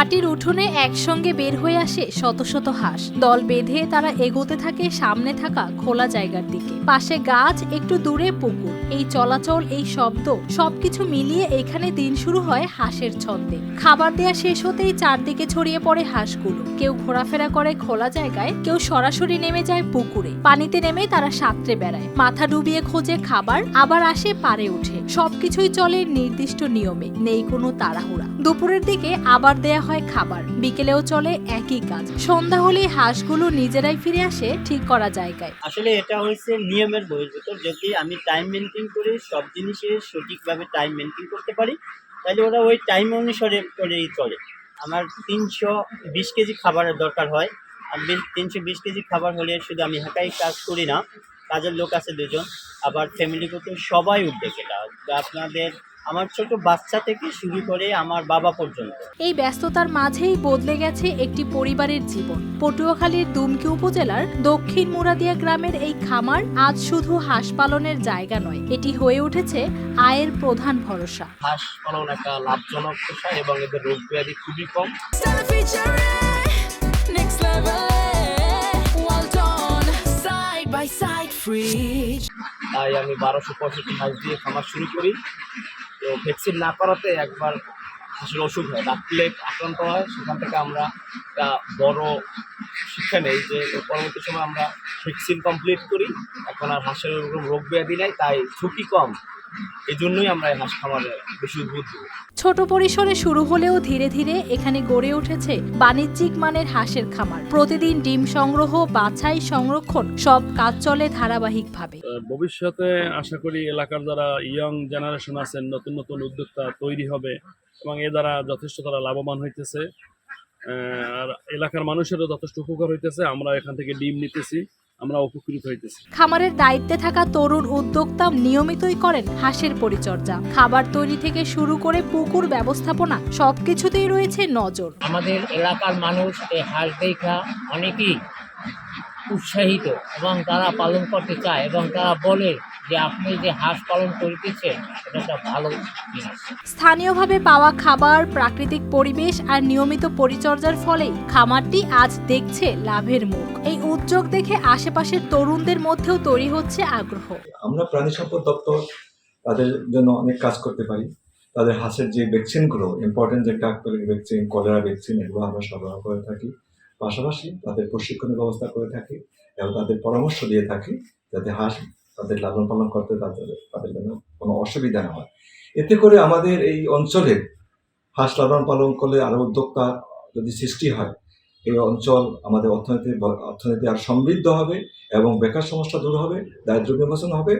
মাটির উঠোনে একসঙ্গে বের হয়ে আসে শত শত হাঁস। দল বেঁধে তারা এগোতে থাকে সামনে থাকা খোলা জায়গার দিকে। পাশে গাছ, একটু দূরে পুকুর। এই চলাচল, এই শব্দ, সবকিছু মিলিয়ে এখানে দিন শুরু হয় হাঁসের ছন্দে। খাবার দেয়া শেষ হতেই চারদিকে ছড়িয়ে পড়ে হাঁসগুলো। কেউ ঘোরাফেরা করে খোলা জায়গায়, কেউ সরাসরি নেমে যায় পুকুরে। পানিতে নেমে তারা সাঁতরে বেড়ায়, মাথা ডুবিয়ে খোঁজে খাবার, আবার আসে পাড়ে উঠে। সবকিছুই চলে নির্দিষ্ট নিয়মে, নেই কোনো তাড়াহুড়া। দুপুরের দিকে আবার দেয়া হয় খাবার, বিকেলেও চলে একই কাজ। সন্ধ্যা হলে হাঁসগুলো নিজেরাই ফিরে আসে ঠিক করা জায়গায়। আসলে এটা হচ্ছে নিয়মের বহির্ভূত। যদি আমি টাইম মেনটেন করে সব জিনিসের সঠিকভাবে টাইম মেনটেন করতে পারি, তাহলে ওরা ওই টাইম অনুসারে করেই চলে। আমার 320 কেজি খাবারের দরকার হয়। আর 320 কেজি খাবার হলে শুধু আমি একাই কাজ করি না, কাজের লোক আছে 2 জন, আবার ফ্যামিলিগত সবাই উদ্যোগ। এটা আপনাদের আমার ছোট বাচ্চা থেকে শুরু করে আমার বাবা পর্যন্ত। এই ব্যস্ততার মাঝেই বদলে গেছে একটি পরিবারের জীবন। পটুয়াখালীর দুমকি উপজেলার দক্ষিণ মুরাদিয়া গ্রামের এই খামার আজ শুধু হাঁস পালনের জায়গা নয়, এটি হয়ে উঠেছে আয়ের প্রধান ভরসা। হাঁস পালন একটা লাভজনক পেশা এবং এদের রোগ ব্যাধি খুবই কম। তাই আমি 1265 হাঁস দিয়ে খামার শুরু করি। তো ভ্যাকসিন না করাতে একবার হাঁসের অসুখ হয়, ডাকলে আক্রান্ত হয়। সেখান থেকে আমরা একটা বড় শিক্ষা নেই যে পরবর্তী সময় আমরা ভ্যাকসিন কমপ্লিট করি। এখন আর হাঁসের রোগ ব্যাধি নাই, তাই ঝুঁকি কম। এই জন্যই আমরা এই হাঁস খামারে বেশি উদ্বুদ্ধ। ছোট পরিসরে শুরু হলেও ধীরে ধীরে এখানে গড়ে উঠেছে বাণিজ্যিক মানের হাঁসের খামার। প্রতিদিন ডিম সংগ্রহ, বাছাই, সংরক্ষণ সব কাজ চলে ধারাবাহিকভাবে। ভবিষ্যতে আশা করি এলাকার যারা ইয়ং জেনারেশন আছেন, নতুন নতুন উদ্যোক্তা তৈরি হবে এবং এ দ্বারা যথেষ্ট তারা লাভবান হইতেছে। আর এলাকার মানুষেরও যথেষ্ট উপকার হইতেছে। আমরা এখান থেকে ডিম নিতেছি, আমরা উপকৃত হইতেছি। খামারের দায়িত্বে থাকা তরুণ উদ্যোক্তা নিয়মিতই করেন হাঁসের পরিচর্যা। খাবার তৈরি থেকে শুরু করে পুকুর ব্যবস্থাপনা সবকিছুতেই রয়েছে নজর। আমাদের এলাকার মানুষ এই হাঁস দেখা অনেকেই উৎসাহিত এবং তারা পালন করতে চায় এবং তারা বলে যে আপনি যে হাঁস পালন করিতেছেন এটা একটা ভালো জিনিস। স্থানীয়ভাবে পাওয়া খাবার, প্রাকৃতিক পরিবেশ আর নিয়মিত পরিচর্যার ফলেই খামারটি আজ দেখছে লাভের মুখ। এই উদ্যোগ দেখে আশেপাশের তরুণদের মধ্যেও তৈরি হচ্ছে আগ্রহ। আমরা প্রাণী সম্পদ দপ্তর তাদের জন্য অনেক কাজ করতে পারি। তাদের হাঁসের যে ভ্যাকসিনগুলো, ইম্পর্টেন্ট যে ডাক্তারের ভ্যাকসিন, কলেরা ভ্যাকসিন, এগুলো আমরা সরবরাহ করে থাকি। পাশাপাশি তাদের প্রশিক্ষণের ব্যবস্থা করে থাকি এবং তাদের পরামর্শ দিয়ে থাকি যাতে হাঁস তাদের লালন পালন করতে তাদের জন্য কোনো অসুবিধা না হয়। এতে করে আমাদের এই অঞ্চলে হাঁস লালন পালন করলে আরও উদ্যোক্তা যদি সৃষ্টি হয়, এই অঞ্চল আমাদের অর্থনীতি আর সমৃদ্ধ হবে এবং বেকার সমস্যা দূর হবে, দারিদ্র্য বিমোচন হবে,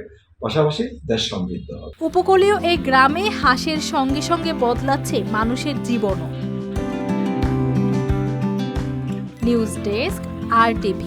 পাশাপাশি দেশ সমৃদ্ধ হবে। উপকূলীয় এই গ্রামে হাঁসের সঙ্গে সঙ্গে বদলাচ্ছে মানুষের জীবনও। News desk, RTV।